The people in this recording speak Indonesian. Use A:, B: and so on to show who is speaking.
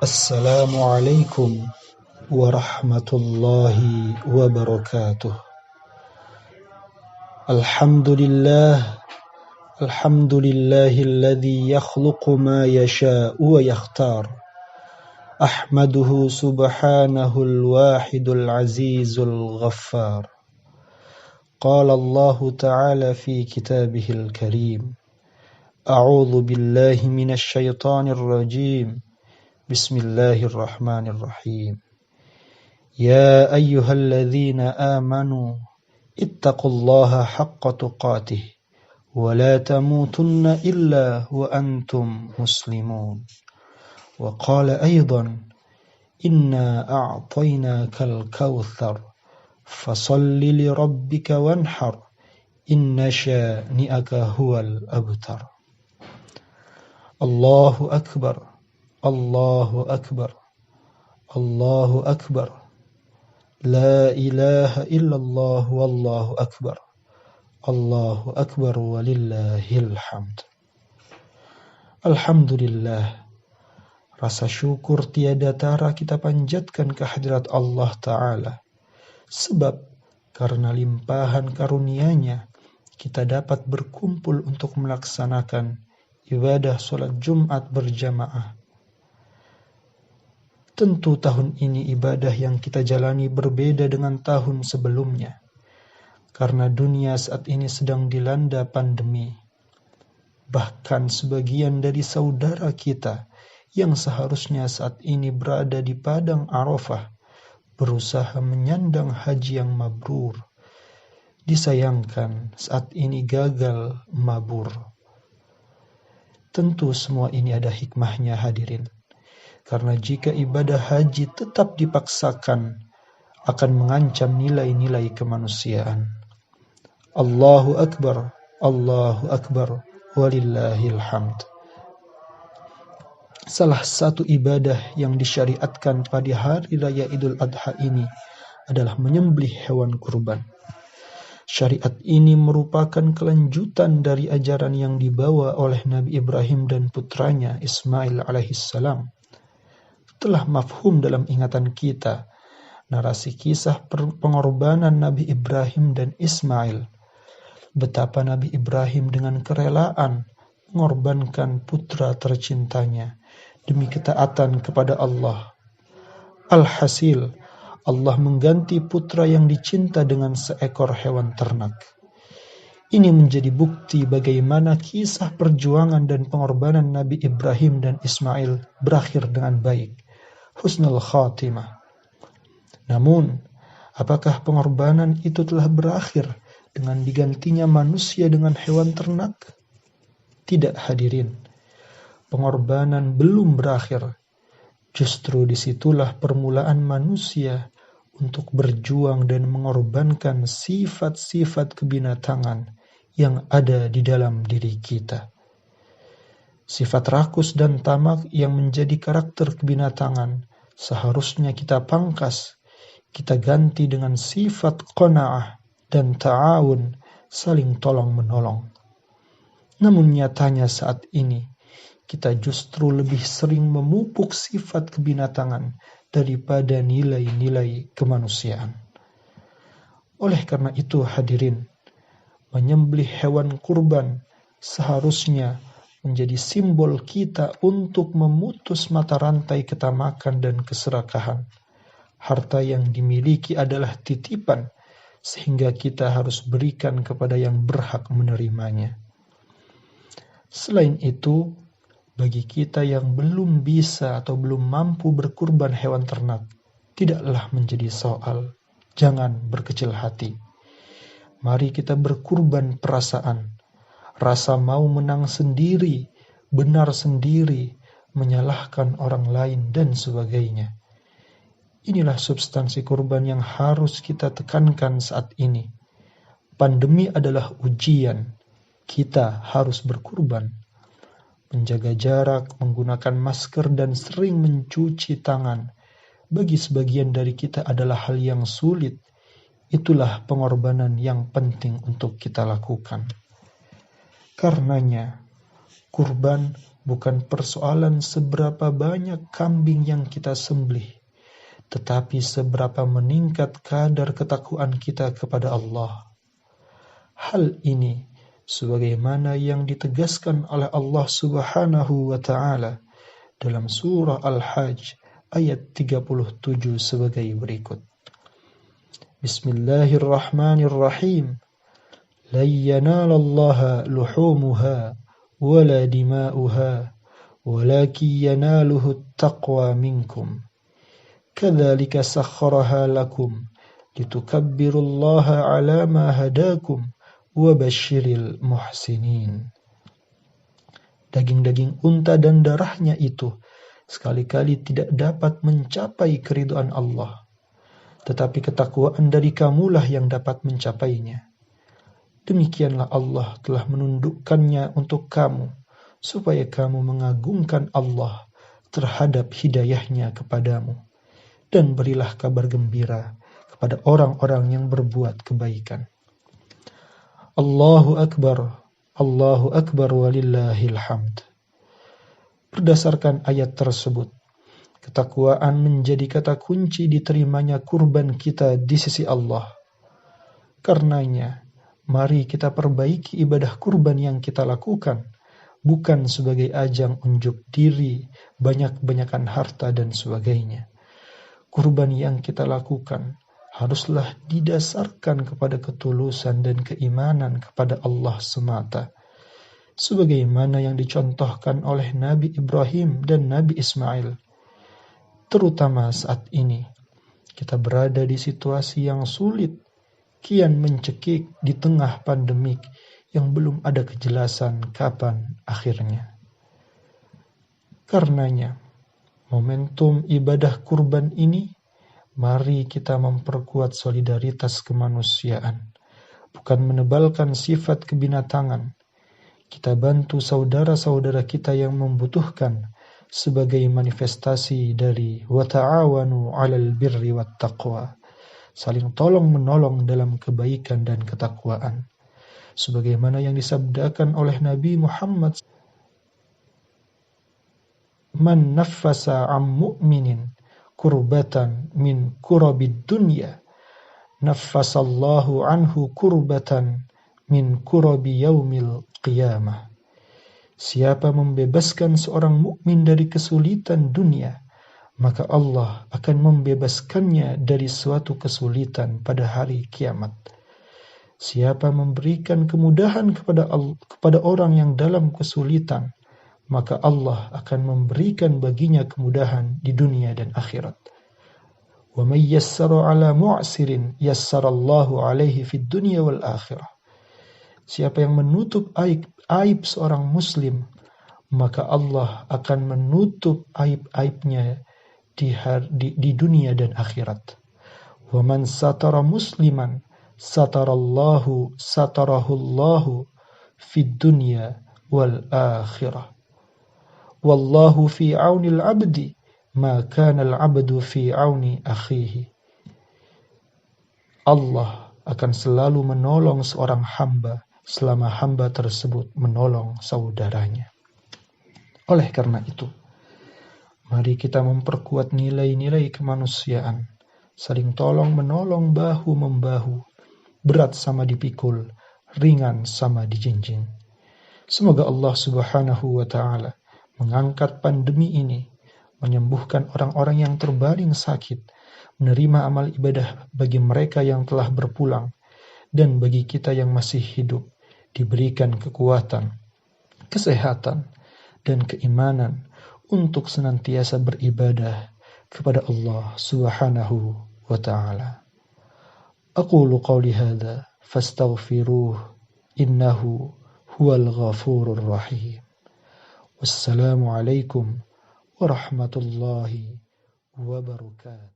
A: Assalamualaikum warahmatullahi wabarakatuh. Alhamdulillahilladzi yakhluqu ma yasha'u wa yakhtar. Ahmaduhu subhanahul wahidul azizul ghaffar. Qala Allah ta'ala fi kitabihil karim. A'udzu billahi minasy syaithanir rajim. Bismillahirrahmanirrahim. Ya ayyuhalladzina amanu ittaqullaha haqqa tuqatih wa la tamutunna illa wa antum muslimun. Wa qala aidan inna a'tainakal kautsar fasalli li rabbika wanhar inna syani'aka huwal abtar. Allahu akbar. Allahu akbar. Allahu akbar. La ilaha illallah wallahu akbar. Allahu akbar walillahil hamd. Alhamdulillah. Rasa syukur tiada tara kita panjatkan kehadirat Allah Ta'ala. Sebab karena limpahan karunia-Nya kita dapat berkumpul untuk melaksanakan ibadah sholat Jumat berjamaah. Tentu tahun ini ibadah yang kita jalani berbeda dengan tahun sebelumnya. Karena dunia saat ini sedang dilanda pandemi. Bahkan sebagian dari saudara kita yang seharusnya saat ini berada di padang Arafah berusaha menyandang haji yang mabrur. Disayangkan saat ini gagal mabur. Tentu semua ini ada hikmahnya hadirin. Karena jika ibadah haji tetap dipaksakan, akan mengancam nilai-nilai kemanusiaan. Allahu Akbar, Allahu Akbar, walillahil hamd. Salah satu ibadah yang disyariatkan pada hari raya Idul Adha ini adalah menyembelih hewan kurban. Syariat ini merupakan kelanjutan dari ajaran yang dibawa oleh Nabi Ibrahim dan putranya Ismail alaihissalam. Telah mafhum dalam ingatan kita narasi kisah pengorbanan Nabi Ibrahim dan Ismail. Betapa Nabi Ibrahim dengan kerelaan mengorbankan putra tercintanya demi ketaatan kepada Allah. Alhasil, Allah mengganti putra yang dicinta dengan seekor hewan ternak. Ini menjadi bukti bagaimana kisah perjuangan dan pengorbanan Nabi Ibrahim dan Ismail berakhir dengan baik. Husnul khatimah. Namun, apakah pengorbanan itu telah berakhir dengan digantinya manusia dengan hewan ternak? Tidak hadirin. Pengorbanan belum berakhir. Justru disitulah permulaan manusia untuk berjuang dan mengorbankan sifat-sifat kebinatangan yang ada di dalam diri kita. Sifat rakus dan tamak yang menjadi karakter kebinatangan seharusnya kita pangkas, kita ganti dengan sifat qanaah dan ta'awun, saling tolong-menolong. Namun nyatanya saat ini, kita justru lebih sering memupuk sifat kebinatangan daripada nilai-nilai kemanusiaan. Oleh karena itu hadirin, menyembelih hewan kurban seharusnya menjadi simbol kita untuk memutus mata rantai ketamakan dan keserakahan. Harta yang dimiliki adalah titipan, sehingga kita harus berikan kepada yang berhak menerimanya. Selain itu, bagi kita yang belum bisa atau belum mampu berkurban hewan ternak, tidaklah menjadi soal. Jangan berkecil hati. Mari kita berkurban perasaan. Rasa mau menang sendiri, benar sendiri, menyalahkan orang lain, dan sebagainya. Inilah substansi kurban yang harus kita tekankan saat ini. Pandemi adalah ujian. Kita harus berkurban. Menjaga jarak, menggunakan masker, dan sering mencuci tangan. Bagi sebagian dari kita adalah hal yang sulit. Itulah pengorbanan yang penting untuk kita lakukan. Karenanya, kurban bukan persoalan seberapa banyak kambing yang kita sembelih, tetapi seberapa meningkat kadar ketakwaan kita kepada Allah. Hal ini sebagaimana yang ditegaskan oleh Allah Subhanahu wa taala dalam surah Al-Hajj ayat 37 sebagai berikut. Bismillahirrahmanirrahim. Lan yanalallaha luhumuha wala dima'uha walakin yanaluhu at-taqwa minkum. Kadzalika sakhkharaha lakum litukabbirullaha ala ma hadakum wa basyiril muhsinin. Daging-daging unta dan darahnya itu sekali-kali tidak dapat mencapai keridhaan Allah, tetapi ketakwaan dari kamulah yang dapat mencapainya. Demikianlah Allah telah menundukkannya untuk kamu, supaya kamu mengagungkan Allah terhadap hidayahnya kepadamu. Dan berilah kabar gembira kepada orang-orang yang berbuat kebaikan. Allahu Akbar walillahil hamd. Berdasarkan ayat tersebut, ketakwaan menjadi kata kunci diterimanya kurban kita di sisi Allah. Karenanya, mari kita perbaiki ibadah kurban yang kita lakukan, bukan sebagai ajang unjuk diri, banyak-banyakan harta dan sebagainya. Kurban yang kita lakukan haruslah didasarkan kepada ketulusan dan keimanan kepada Allah semata, sebagaimana yang dicontohkan oleh Nabi Ibrahim dan Nabi Ismail. Terutama saat ini, kita berada di situasi yang sulit, kian mencekik di tengah pandemik yang belum ada kejelasan kapan akhirnya. Karenanya, momentum ibadah kurban ini, mari kita memperkuat solidaritas kemanusiaan, bukan menebalkan sifat kebinatangan. Kita bantu saudara-saudara kita yang membutuhkan sebagai manifestasi dari wa ta'awanu 'alal birri wat taqwa, saling tolong-menolong dalam kebaikan dan ketakwaan. Sebagaimana yang disabdakan oleh Nabi Muhammad, man naffasa 'an mu'minin kurbatan min kurabid dunya naffasallahu anhu kurbatan min kurabi yaumil qiyamah. Siapa membebaskan seorang mukmin dari kesulitan dunia, maka Allah akan membebaskannya dari suatu kesulitan pada hari kiamat. Siapa memberikan kemudahan kepada orang yang dalam kesulitan, maka Allah akan memberikan baginya kemudahan di dunia dan akhirat. Wa may yassara 'ala mu'sirin yassarallahu 'alaihi fid dunya wal akhirah. Siapa yang menutup aib seorang muslim, maka Allah akan menutup aib-aibnya di dunia dan akhirat. Wa man satara musliman satarahullahu fid dunya wal akhirah. Wallahu fi aunil abdi ma kana al-'abdu fi auni akhihi. Allah akan selalu menolong seorang hamba selama hamba tersebut menolong saudaranya. Oleh karena itu, mari kita memperkuat nilai-nilai kemanusiaan, saling tolong-menolong bahu-membahu, berat sama dipikul, ringan sama dijinjing. Semoga Allah Subhanahu wa ta'ala mengangkat pandemi ini, menyembuhkan orang-orang yang terbaring sakit, menerima amal ibadah bagi mereka yang telah berpulang, dan bagi kita yang masih hidup, diberikan kekuatan, kesehatan, dan keimanan untuk senantiasa beribadah kepada Allah Subhanahu wa ta'ala. Aqulu qawli hadha fastaghfiruh innahu huwal ghafurur rahim. Wassalamu alaikum warahmatullahi wabarakatuh.